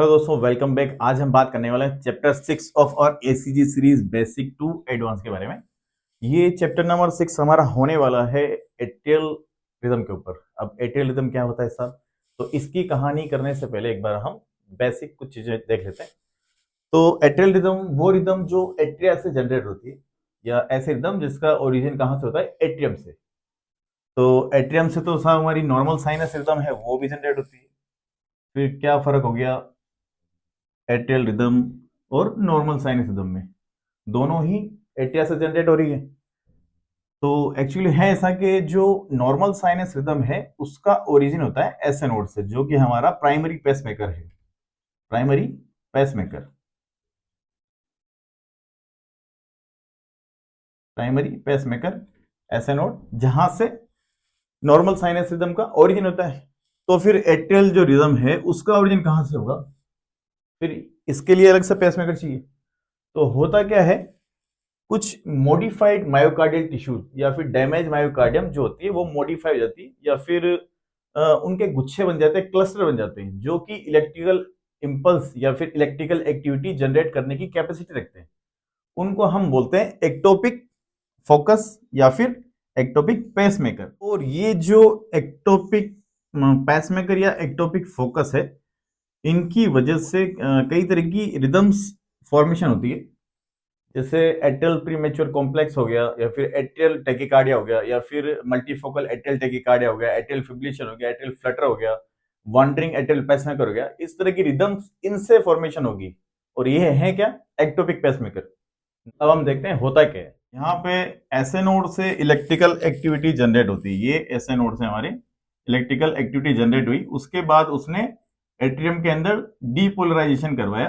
Hello दोस्तों, welcome back. आज हम बात करने वाले हैं chapter 6 of our ECG series basic to advance के बारे में। ये चैप्टर नंबर 6 हमारा होने वाला है एट्रियल रिदम के ऊपर। अब एट्रियल रिदम क्या होता है साहब, तो इसकी कहानी करने से पहले एक बार हम बेसिक कुछ चीजें देख लेते हैं। तो एट्रियल रिदम वो रिदम जो एट्रिया से जनरेट होती है, या ऐसे रिदम जिसका ओरिजिन कहाँ से होता है, एट्रियम से। तो एट्रियम से तो साहब हमारी नॉर्मल साइनस रिदम है वो भी जनरेट होती है। फिर क्या फर्क हो गया एट्रियल रिदम और नॉर्मल साइनस रिदम में? दोनों ही एट्रिया से जनरेट हो रही है। तो एक्चुअली है ऐसा कि जो नॉर्मल साइनस रिदम है उसका ओरिजिन होता है एसए नोड से, जो कि हमारा प्राइमरी पेसमेकर है। Primary pacemaker, primary pacemaker SA node, जहां से नॉर्मल साइनस रिदम का ओरिजिन होता है। तो फिर एट्रियल जो रिदम है उसका ओरिजिन कहां से होगा? फिर इसके लिए अलग से पेसमेकर चाहिए। तो होता क्या है, कुछ मॉडिफाइड मायोकार्डियल टिश्यूज या फिर डैमेज मायोकार्डियम जो होती है वो मॉडिफाई हो जाती है, या फिर उनके गुच्छे बन जाते हैं, क्लस्टर बन जाते हैं, जो कि इलेक्ट्रिकल इंपल्स या फिर इलेक्ट्रिकल एक्टिविटी जनरेट करने की कैपेसिटी रखते हैं। उनको हम बोलते हैं एक्टोपिक फोकस या फिर एक्टोपिक पेसमेकर। और ये जो एक्टोपिक पेसमेकर या एक्टोपिक फोकस है, इनकी वजह से कई तरह की रिदम्स फॉर्मेशन होती है। जैसे एट्रियल प्रीमेच्योर कॉम्प्लेक्स हो गया, या फिर एट्रियल टैकिकार्डिया हो गया, या फिर मल्टीफोकल एट्रियल टैकिकार्डिया हो गया, एट्रियल फिब्रिलेशन हो गया, एट्रियल फ्लटर हो गया, वॉन्डरिंग एट्रियल पेसमेकर हो गया। इस तरह की रिदम्स इनसे फॉर्मेशन होगी, और ये है क्या, एक्टोपिक पेसमेकर। अब हम देखते हैं होता क्या है। यहाँ पे एसए नोड से इलेक्ट्रिकल एक्टिविटी जनरेट होती है। ये एसए नोड से हमारी इलेक्ट्रिकल एक्टिविटी जनरेट हुई, उसके बाद उसने एट्रियम के अंदर डीपोलराइजेशन करवाया।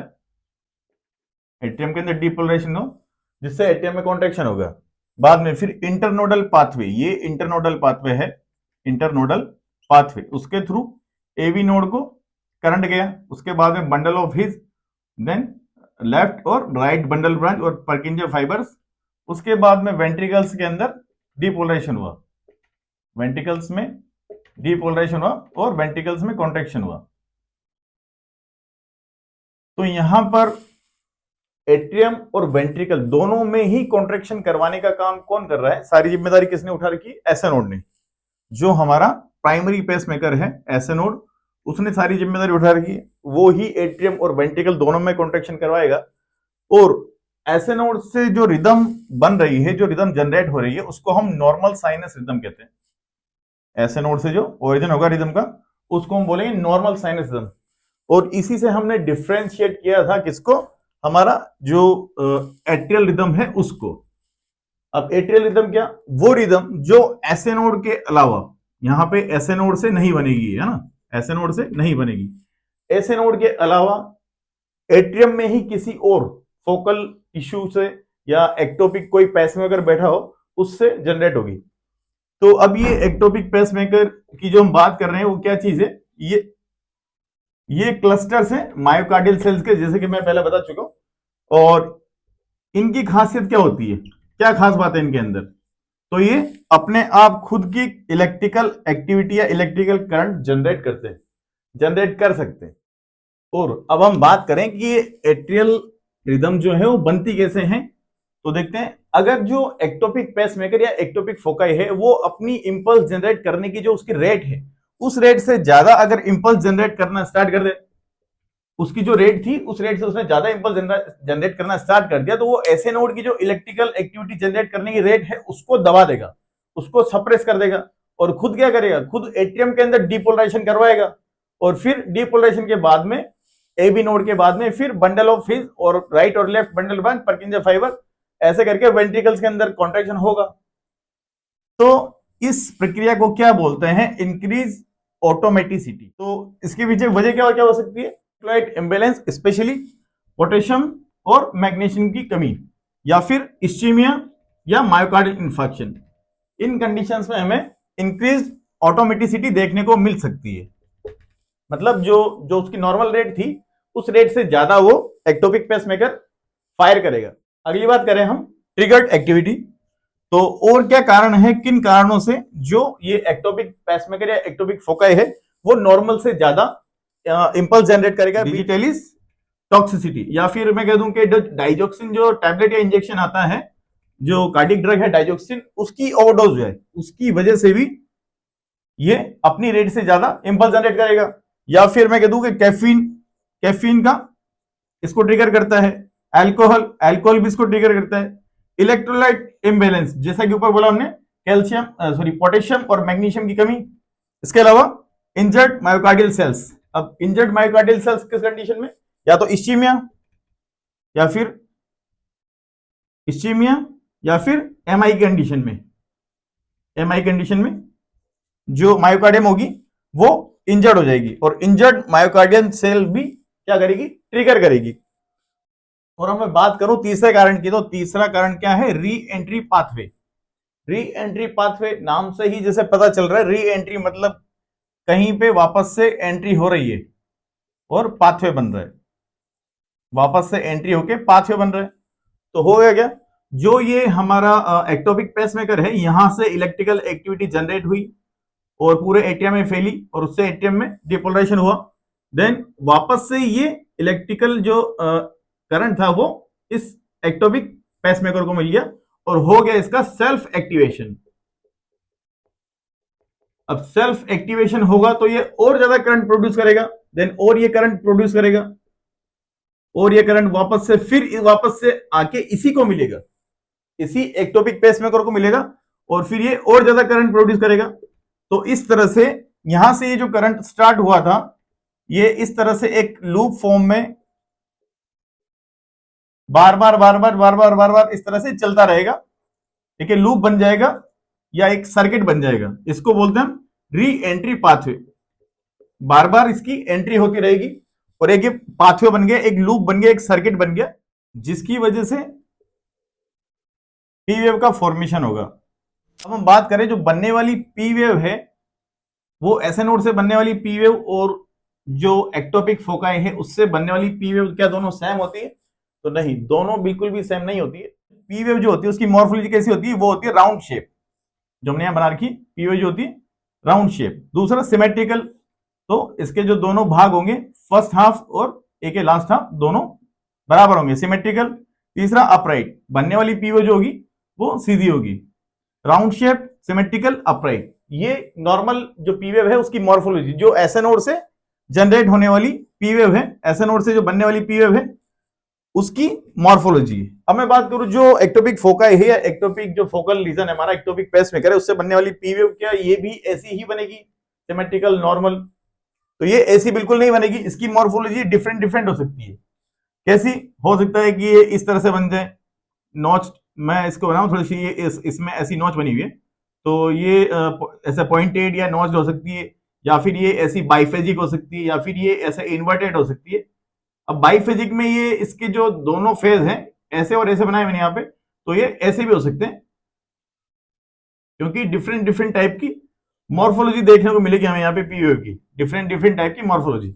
एट्रियम के अंदर डीपोलराइजेशन हो, जिससे एट्रियम में कॉन्ट्रैक्शन होगा। बाद में फिर इंटरनोडल पाथवे, ये इंटरनोडल पाथवे है, इंटरनोडल पाथवे, उसके थ्रू एवी नोड को करंट गया। उसके बाद में bundle of His, then left और राइट बंडल ब्रांच और पर्किंजर फाइबर्स। उसके बाद में वेंट्रिकल्स के अंदर डीपोलराइजेशन हुआ, वेंट्रिकल्स में डीपोलराइजेशन हुआ और वेंट्रिकल्स में कॉन्ट्रैक्शन हुआ। तो यहां पर एट्रियम और वेंट्रिकल दोनों में ही कॉन्ट्रैक्शन करवाने का काम कौन कर रहा है? सारी जिम्मेदारी किसने उठा रखी? एसए नोड ने। जो हमारा प्राइमरी पेसमेकर है एसए नोड, उसने सारी जिम्मेदारी उठा रखी है। वो ही एट्रियम और वेंट्रिकल दोनों में कॉन्ट्रैक्शन करवाएगा। और एसए नोड से जो रिदम बन रही है, जो रिदम जनरेट हो रही है, उसको हम नॉर्मल साइनस रिदम कहते हैं। एसए नोड से जो ओरिजिन होगा रिदम का, उसको हम बोलेंगे नॉर्मल साइनस रिदम। और इसी से हमने डिफ्रेंशिएट किया था किसको? हमारा जो एट्रियल रिदम है उसको। अब एट्रियल रिदम क्या? वो रिदम जो एसए नोड के अलावा, यहां पे एसए नोड से नहीं बनेगी, है ना, एसए नोड से नहीं बनेगी। एसए नोड के अलावा एट्रियम में ही किसी और फोकल टिश्यू से या एक्टोपिक कोई पेसमेकर बैठा हो, उससे जनरेट होगी। तो अब ये एक्टोपिक पेसमेकर की जो हम बात कर रहे हैं वो क्या चीज है? ये क्लस्टर्स हैं मायोकार्डियल सेल्स के, जैसे कि मैं पहले बता चुका हूं। और इनकी खासियत क्या होती है, क्या खास बात है इनके अंदर? तो ये अपने आप खुद की इलेक्ट्रिकल एक्टिविटी या इलेक्ट्रिकल करंट जनरेट करते हैं, जनरेट कर सकते हैं। और अब हम बात करें कि ये एट्रियल रिदम जो है वो बनती कैसे है, तो देखते हैं। अगर जो एक्टोपिक पेसमेकर या एक्टोपिक फोकाई है, वो अपनी इंपल्स जनरेट करने की जो उसकी रेट है, उस रेट से ज्यादा अगर इंपल्स जनरेट करना स्टार्ट कर दे, उसकी जो रेट थी उस रेट से उसने ज्यादा इंपल्स जनरेट करना स्टार्ट कर दिया, तो वो ऐसे नोड की जो इलेक्ट्रिकल एक्टिविटी जनरेट करने की रेट है उसको दबा देगा, उसको सप्रेस कर देगा। और खुद क्या करेगा? खुद एट्रियम के अंदर डीपोलराइजेशन करवाएगा। और फिर डीपोलराइजेशन के बाद में, एबी नोड के बाद में, फिर बंडल ऑफ हिज और राइट और लेफ्ट बंडल ब्रांच, पर्किंजर फाइबर, ऐसे करके वेंट्रिकल्स के अंदर कॉन्ट्रैक्शन होगा। तो इस प्रक्रिया को क्या बोलते हैं? Increase automaticity. तो इसके पीछे वजह क्या हो सकती है? इलेक्ट्रोलाइट इम्बैलेंस, स्पेशली पोटेशियम और मैग्नीशियम की कमी, या फिर इस्चीमिया या मायोकार्डियल इंफार्क्शन। इन कंडीशंस में हमें इंक्रीज ऑटोमेटिसिटी देखने को मिल सकती है। मतलब जो जो उसकी नॉर्मल रेट थी, उस रेट से ज्यादा वो एक्टोपिक पेसमेकर फायर करेगा। अगली बात करें हम ट्रिगर्ड एक्टिविटी। तो और क्या कारण है, किन कारणों से जो ये एक्टोपिक पेसमेकर या एक्टोपिक फोकाई है वो नॉर्मल से ज्यादा इंपल्स जनरेट करेगा, डिजिटल इज टॉक्सिसिटी। या फिर मैं कह दूं कि डाइजोक्सिन जो टैबलेट या इंजेक्शन आता है, जो कार्डिक ड्रग है डाइजोक्सिन, उसकी ओवरडोज जो है उसकी वजह से भी ये अपनी रेट से ज्यादा इंपल्स जनरेट करेगा। या फिर मैं कह दूं कि कैफीन, कैफीन का इसको ट्रिगर करता है। अल्कोहल, अल्कोहल भी इसको ट्रिगर करता है। इलेक्ट्रोलाइट इम्बैलेंस, जैसा कि ऊपर बोला हमने, कैल्शियम सॉरी पोटेशियम और मैग्नीशियम की कमी। इसके अलावा इंजर्ड मायोकार्डियल सेल्स। अब इंजर्ड मायोकार्डियल सेल्स किस कंडीशन में, या तो इस्चीमिया या फिर इस्चीमिया या फिर एमआई कंडीशन में, एमआई कंडीशन में जो मायोकार्डियम होगी वो इंजर्ड हो जाएगी, और इंजर्ड मायोकार्डियम सेल भी क्या करेगी, ट्रिगर करेगी। और अब मैं बात करूं तीसरे कारण की, तो तीसरा कारण क्या है, re entry pathway. Re entry pathway नाम से ही जैसे पता चल रहा है, री एंट्री मतलब कहीं पे वापस से एंट्री हो रही है और पाथवे बन रहा है, वापस से एंट्री होके पाथवे बन रहा है। तो हो गया क्या, जो ये हमारा एक्टोपिक पेसमेकर है, यहां से इलेक्ट्रिकल एक्टिविटी जनरेट हुई और पूरे एट्रियम में फैली और उससे एट्रियम में डिपोलराइजेशन हुआ। देन वापस से ये इलेक्ट्रिकल जो करंट था वो इस एक्टोपिक पेसमेकर को मिल गया और हो गया इसका सेल्फ एक्टिवेशन। अब सेल्फ एक्टिवेशन होगा तो ये और ज्यादा करंट प्रोड्यूस करेगा, देन और ये करंट प्रोड्यूस करेगा, और ये करंट वापस से फिर वापस से आके इसी को मिलेगा, इसी एक्टोपिक पेसमेकर को मिलेगा, और फिर ये और ज्यादा करंट प्रोड्यूस करेगा। तो इस तरह से यहां से ये जो करंट स्टार्ट हुआ था, ये इस तरह से एक लूप फॉर्म में बार बार बार बार बार बार बार बार इस तरह से चलता रहेगा। ठीक है, लूप बन जाएगा या एक सर्किट बन जाएगा, इसको बोलते हैं हम री एंट्री पाथवे। बार बार इसकी एंट्री होती रहेगी और एक पाथवे बन गया, एक लूप बन गया, एक सर्किट बन गया, जिसकी वजह से पी वेव का फॉर्मेशन होगा। अब हम बात करें जो बनने वाली पी वेव है, वो एसए नोड से बनने वाली पी वेव और जो एक्टोपिक फोकाई है उससे बनने वाली पी वेव क्या दोनों सेम होती है? तो नहीं, दोनों बिल्कुल भी सेम नहीं होती है। पी वेव जो होती है उसकी मॉर्फोलॉजी कैसी होती है, वो होती है राउंड शेप। जो हमने यहां बना रखी पी वेव जो होती है राउंड शेप। दूसरा सिमेट्रिकल, तो इसके जो दोनों भाग होंगे, फर्स्ट हाफ और एक लास्ट हाफ, दोनों बराबर होंगे, सिमेट्रिकल। तीसरा अपराइट, बनने वाली पी वेव जो होगी वो सीधी होगी। राउंड शेप, सिमेट्रिकल, अपराइट, ये नॉर्मल जो पी वेव है उसकी मॉर्फोलॉजी, जो एसए नोड से जनरेट होने वाली पी वेव है, एसए नोड से जो बनने वाली पी वेव है उसकी मॉर्फोलॉजी। अब मैं बात करूं जो एक्टोपिक फोकाई है या एक्टोपिक जो फोकल रीजन है हमारा, एक्टोपिक पेसमेकर है, उससे बनने वाली पी वेव क्या ये भी ऐसी ही बनेगी, सिमेट्रिकल, नॉर्मल? तो ये ऐसी बिल्कुल नहीं बनेगी, इसकी मॉर्फोलॉजी डिफरेंट डिफरेंट हो सकती है। कैसी हो सकता है कि ये इस तरह से बन जाए, नॉच, मैं इसको बनाऊं थोड़ी सी, ये इसमें ऐसी नॉच बनी हुई है, तो ये ऐसा पॉइंटेड या नॉच हो सकती है, या फिर ये ऐसी बाइफेजिक हो सकती है, या फिर ये ऐसे इन्वर्टेड हो सकती है। अब बाइफेजिक में ये इसके जो दोनों फेज हैं ऐसे और ऐसे बनाए मैंने यहाँ पे, तो ये ऐसे भी हो सकते हैं, क्योंकि डिफरेंट डिफरेंट टाइप की मॉर्फोलॉजी देखने को मिलेगी हमें यहाँ पे पीवेव की, डिफरेंट डिफरेंट टाइप की मॉर्फोलॉजी।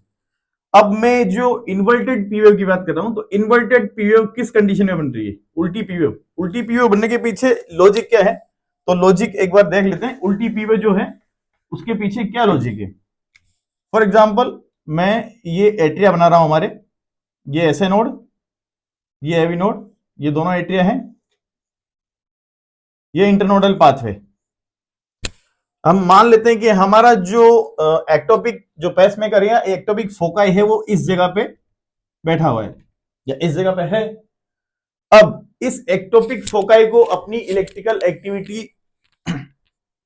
अब मैं जो इन्वर्टेड पीवेव की बात कर रहा हूं, तो इन्वर्टेड पीवेव किस कंडीशन में बन रही है, उल्टी पीवेव। उल्टी पीवेव बनने के पीछे लॉजिक क्या है, तो लॉजिक एक बार देख लेते हैं, उल्टी पीवेव जो है उसके पीछे क्या लॉजिक है। फॉर एग्जाम्पल, मैं ये एट्रिया बना रहा हूं हमारे, ये एसए नोड, ये एवी नोड, ये दोनों एट्रिया हैं, ये इंटरनोडल पाथवे। हम मान लेते हैं कि हमारा जो एक्टोपिक जो पेसमेकर है, एक्टोपिक फोकाई है, वो इस जगह पे बैठा हुआ है या इस जगह पे है। अब इस एक्टोपिक फोकाई को अपनी इलेक्ट्रिकल एक्टिविटी,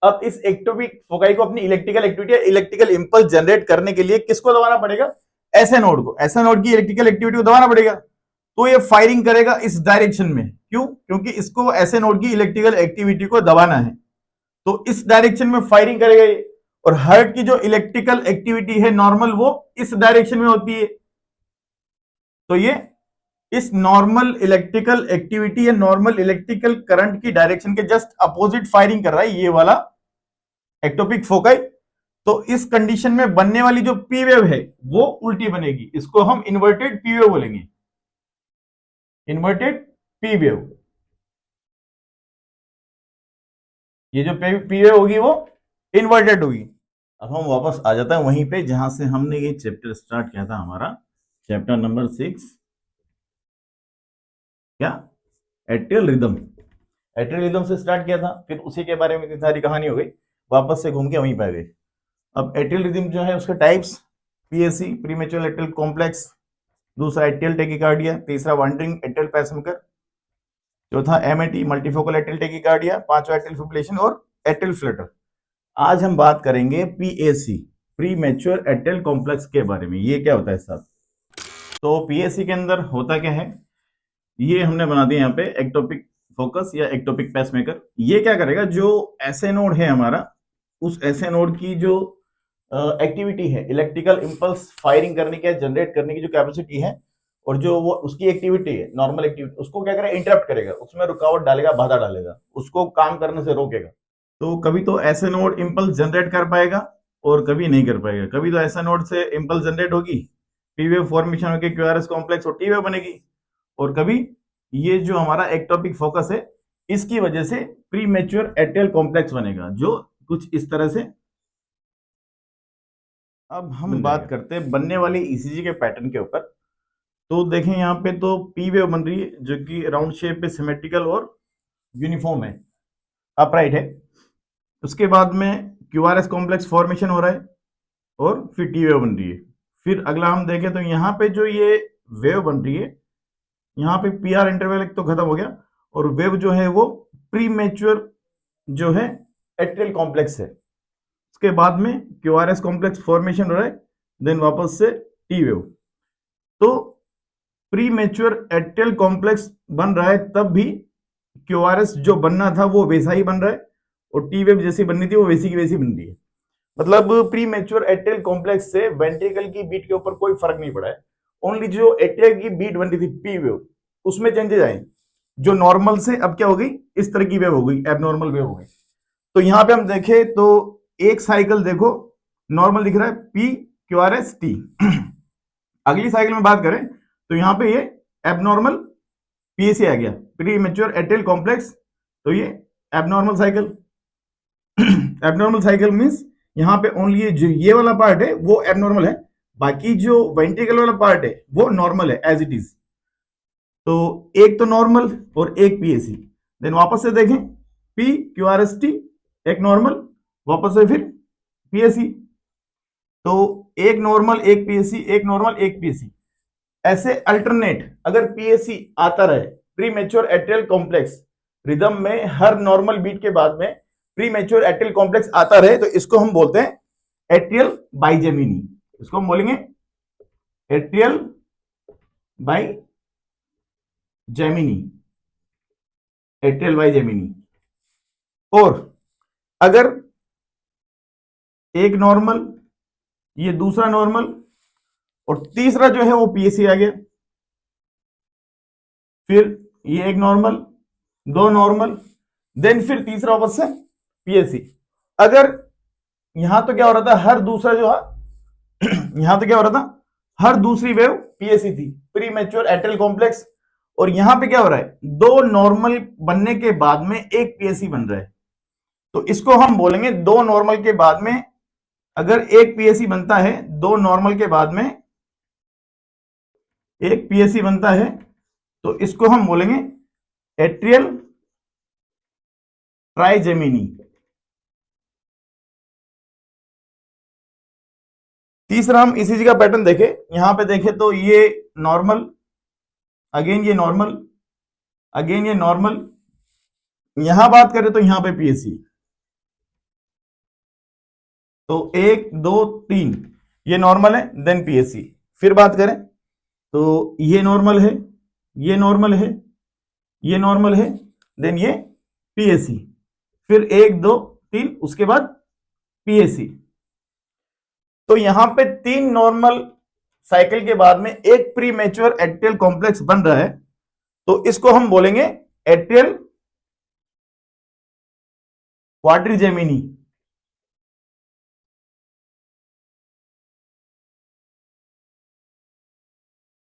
अब इस एक्टोपिक फोकाई को अपनी electrical activity, electrical impulse generate करने के लिए किसको दबाना पड़ेगा, एसए नोड को, एसए नोड की इलेक्ट्रिकल एक्टिविटी को दबाना पड़ेगा। तो ये फायरिंग करेगा इस डायरेक्शन में, क्यों, क्योंकि इसको एसए नोड की इलेक्ट्रिकल एक्टिविटी को दबाना है, तो इस डायरेक्शन में फायरिंग करेगा ये। और हार्ट की जो इलेक्ट्रिकल एक्टिविटी है नॉर्मल, वो इस डायरेक्शन में होती है, तो ये इस नॉर्मल इलेक्ट्रिकल एक्टिविटी या नॉर्मल इलेक्ट्रिकल करंट की डायरेक्शन के जस्ट अपोजिट फायरिंग कर रहा है ये वाला एक्टोपिक फोकाई। तो इस कंडीशन में बनने वाली जो पी वेव है वो उल्टी बनेगी, इसको हम इन्वर्टेड पी वेव बोलेंगे, इन्वर्टेड पी वेव। ये जो पी वेव होगी वो इन्वर्टेड होगी। अब हम वापस आ जाता है वहीं पे जहां से हमने ये चैप्टर स्टार्ट किया था, हमारा चैप्टर नंबर 6, क्या, एट्रियल रिदम। एट्रियल रिदम से स्टार्ट किया था, फिर उसी के बारे में इतनी सारी कहानी हो गई, वापस से घूम के वहीं पे आ गए। अब एट्रियल रिदम जो है उसके types, PAC premature atrial complex, दूसरा एट्रियल टेकिकार्डिया, तीसरा वांडरिंग एट्रियल पेसमेकर, चौथा एमएटी मल्टीफोकल एट्रियल टेकिकार्डिया, पांचवा एट्रियल फिब्रिलेशन और एट्रियल फ्लटर। आज हम बात करेंगे PAC pre mature atrial complex के बारे में। ये क्या होता है साहब? तो पीएसी के अंदर होता क्या है, ये हमने बना दिया यहाँ पे एक्टोपिक फोकस या एक्टोपिक पेसमेकर। ये क्या करेगा, जो एसए नोड है हमारा, उस एसए नोड की जो एक्टिविटी है, इलेक्ट्रिकल इंपल्स फायरिंग करने की, जनरेट करने की जो कैपेसिटी है, और जो वो उसकी एक्टिविटी है, नॉर्मल एक्टिविटी, उसको क्या करेगा, इंटरप्ट करेगा, उसमें रुकावट डालेगा, बाधा डालेगा, उसको काम करने से रोकेगा। तो कभी तो ऐसे नोड इंपल्स जनरेट कर पाएगा और कभी नहीं कर पाएगा। कभी तो ऐसा नोड से इंपल्स जनरेट होगी, पी वेव फॉर्मेशन होकर क्यूआरएस कॉम्प्लेक्स और टी वेव बनेगी, और कभी ये जो हमारा एक्टोपिक फोकस है, इसकी वजह से प्री मैच्योर एट्रियल कॉम्प्लेक्स बनेगा, जो कुछ इस तरह से। अब हम बात करते हैं बनने वाली ईसीजी के पैटर्न के ऊपर। तो देखें यहाँ पे तो पी वेव बन रही है, जो कि राउंड शेप पे सिमेट्रिकल और यूनिफॉर्म है, अपराइट है। उसके बाद में क्यूआरएस कॉम्प्लेक्स फॉर्मेशन हो रहा है और फिर टी वेव बन रही है। फिर अगला हम देखें तो यहाँ पे जो ये वेव बन रही है, यहाँ पे पी आर इंटरवल तो खत्म हो गया, और वेव जो है वो प्री मैच्योर जो है एट्रियल कॉम्प्लेक्स है। उसके बाद में क्यूआरएस कॉम्प्लेक्स फॉर्मेशन हो रहा है, देन वापस से टी वेव। तो प्री मैच्योर एट्रियल कॉम्प्लेक्स बन रहा है, तब भी क्यूआरएस जो बनना था वो वैसा ही बन रहा है, और टी वेव जैसी बननी थी वो वैसी की वैसी बन रही है। मतलब प्री मैच्योर एट्रियल कॉम्प्लेक्स से वेंट्रिकल की बीट के ऊपर कोई फर्क नहीं पड़ा है। ओनली जो एट्रियल की बीट बन रही थी पी वेव, उसमें चेंजेस आए, जो नॉर्मल से अब क्या हो गई, इस तरह की वेव हो गई, एबनॉर्मल वेव हो गई। तो यहां पे हम देखें तो एक साइकिल देखो नॉर्मल दिख रहा है, P Q R S T. अगली साइकिल में बात करें तो यहां पे ये एबनॉर्मल पीएसी आ गया, प्री मैच्योर एट्रियल कॉम्प्लेक्स। तो ये abnormal cycle. Abnormal cycle means यहां पे ओनली जो ये वाला पार्ट है वो एबनॉर्मल है, बाकी जो वेंट्रिकल वाला पार्ट है वो नॉर्मल है एज इट इज। तो एक तो नॉर्मल और एक पीएसी। देन वापस से देखें, P Q R S T एक नॉर्मल, वापस से फिर पीएसी। तो एक नॉर्मल एक पीएसी, एक नॉर्मल एक पीएसी, ऐसे अल्टरनेट अगर पीएसी आता रहे, pre mature atrial complex rhythm में हर नॉर्मल बीट के बाद में प्री मैच्योर एट्रियल कॉम्प्लेक्स आता रहे, तो इसको हम बोलते हैं एट्रियल बाइजेमिनी। इसको हम बोलेंगे atrial by Gemini, atrial by Gemini. और अगर एक नॉर्मल, ये दूसरा नॉर्मल, और तीसरा जो है वो पीएसी आ गया, फिर ये एक नॉर्मल, दो नॉर्मल, देन फिर तीसरा वापस से पीएसी। अगर यहां तो क्या हो रहा था, हर दूसरा जो है यहां तो क्या हो रहा था, हर दूसरी वेव पीएसी थी, प्री मैच्योर एट्रियल कॉम्प्लेक्स। और यहां पे क्या हो रहा है, दो नॉर्मल बनने के बाद में एक पीएसी बन रहा है, तो इसको हम बोलेंगे दो नॉर्मल के बाद में अगर एक पीएसी बनता है, दो नॉर्मल के बाद में एक पीएसी बनता है, तो इसको हम बोलेंगे एट्रियल ट्राइजेमिनी। तीसरा हम इसी का पैटर्न देखें, यहां पे देखें तो ये नॉर्मल, अगेन ये नॉर्मल, अगेन ये नॉर्मल। यहां बात करें तो यहां पे पीएसी, तो एक दो तीन ये नॉर्मल है, देन पीएसी। फिर बात करें तो ये नॉर्मल है, ये नॉर्मल है, ये नॉर्मल है, देन ये पीएसी, फिर एक दो तीन, उसके बाद पीएसी। तो यहां पे तीन नॉर्मल साइकिल के बाद में एक प्री मैच्योर एट्रियल कॉम्प्लेक्स बन रहा है, तो इसको हम बोलेंगे एट्रियल क्वाड्रिजेमिनी।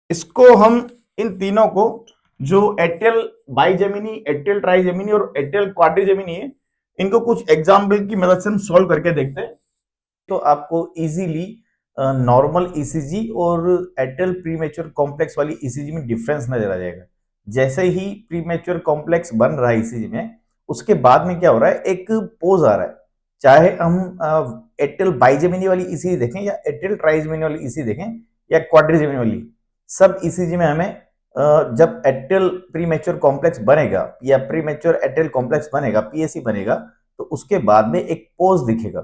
इसको हम इन तीनों को, जो एट्रियल बाइजेमिनी, एट्रियल ट्राइजेमिनी और एट्रियल क्वाड्रिजेमिनी है, इनको कुछ एग्जाम्पल की मदद से हम सॉल्व करके देखते हैं। तो आपको इजीली नॉर्मल ईसीजी और एटेल प्रीमेच्योर कॉम्प्लेक्स वाली ईसीजी में डिफरेंस नजर आ जाएगा। जैसे ही प्रीमेच्योर कॉम्प्लेक्स बन रहा है ईसीजी में, उसके बाद में क्या हो रहा है, एक पोज आ रहा है। चाहे हम एटेल बाइजेमिनी वाली ईसीजी देखें या एटेल ट्राइजेमिनी वाली ईसीजी देखें या क्वाड्रिजेमिनी वाली, सब ईसीजी में हमें जब एटेल प्रीमेच्योर कॉम्प्लेक्स बनेगा या प्रीमेच्योर एटेल कॉम्प्लेक्स बनेगा, पीएसी बनेगा, तो उसके बाद में एक पोज दिखेगा।